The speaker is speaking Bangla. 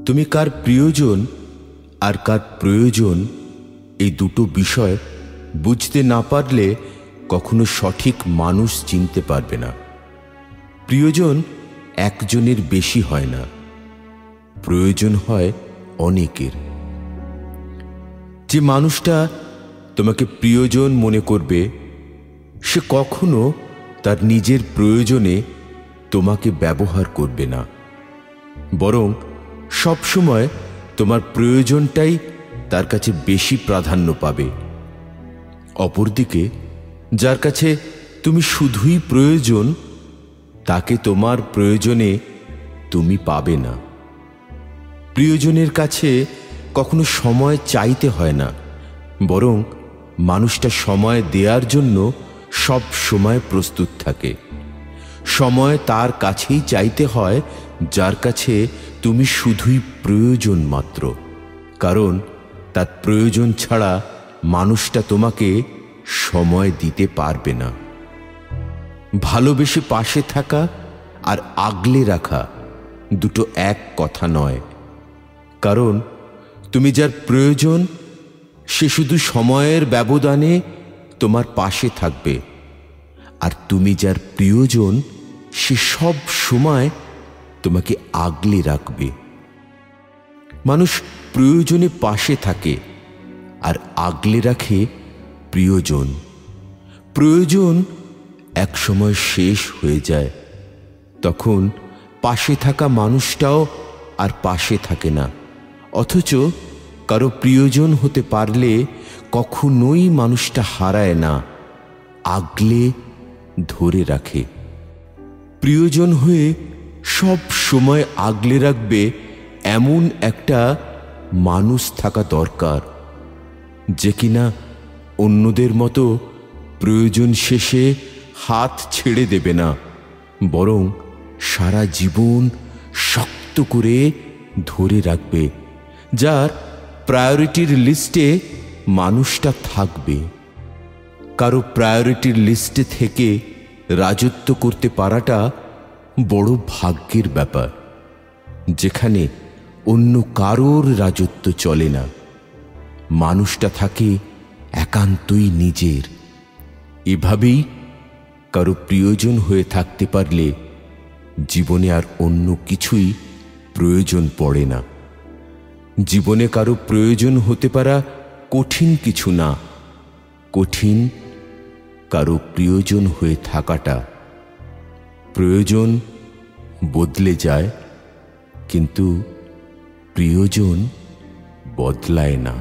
তুমি কার প্রিয়জন আর কার প্রয়োজন এই দুটো বিষয় বুঝতে না পারলে কখনো সঠিক মানুষ চিনতে পারবে না। প্রিয়জন একজনের বেশি হয় না, প্রয়োজন হয় অনেকের। যে মানুষটা তোমাকে প্রিয়জন মনে করবে সে কখনো তার নিজের প্রয়োজনে তোমাকে ব্যবহার করবে না, বরং সবসময় তোমার প্রয়োজনটাই তার কাছে বেশি প্রাধান্য পাবে। অপরদিকে যার কাছে তুমি শুধুই প্রয়োজন, তাকে তোমার প্রয়োজনে তুমি পাবে না। প্রিয়জনের কাছে কখনো সময় চাইতে হয় না, বরং মানুষটা সময় দেওয়ার জন্য সব সময় প্রস্তুত থাকে। সময় তার কাছেই চাইতে হয় যার কাছে তুমি শুধুই প্রয়োজন মাত্র, কারণ তার প্রয়োজন ছাড়া মানুষটা তোমাকে সময় দিতে পারবে না। ভালোবেসে পাশে থাকা আর আগলে রাখা দুটো এক কথা নয়, কারণ তুমি যার প্রয়োজন সে শুধু সময়ের ব্যবধানে তোমার পাশে থাকবে, আর তুমি যার প্রিয়জন সে সব সময় তোমাকে আগলে রাখবে। মানুষ প্রয়োজনে পাশে থাকে আর আগলে রাখে প্রিয়জন। প্রয়োজন এক সময় শেষ হয়ে যায়, তখন পাশে থাকা মানুষটাও আর পাশে থাকে না। অথচ কারো প্রিয়জন হতে পারলে কখনোই মানুষটা হারায় না, আগলে ধরে রাখে। প্রিয়জন হয়ে সব সময় আগলে রাখবে এমন একটা মানুষ থাকা দরকার, যে কিনা অন্যদের মতো প্রয়োজন শেষে হাত ছেড়ে দেবে না, বরং সারা জীবন শক্ত করে ধরে রাখবে, যার প্রায়োরিটির লিস্টে মানুষটা থাকবে। কারো প্রায়োরিটির লিস্টে থেকে রাজত্ব করতে পারাটা বড় ভাগ্যের ব্যাপার, যেখানে অন্য কারোর রাজত্ব চলে না। মানুষটা থাকে একান্তই নিজের। এভাবেই কারো প্রিয়জন হয়ে থাকতে পারলে জীবনে আর অন্য কিছুই প্রয়োজন পড়ে না। জীবনে কারো প্রয়োজন হতে পারা কঠিন কিছু না, কঠিন কারো প্রিয়জন হয়ে থাকাটা। প্রয়োজন বদলে যায়, কিন্তু প্রিয়জন বদলায় না।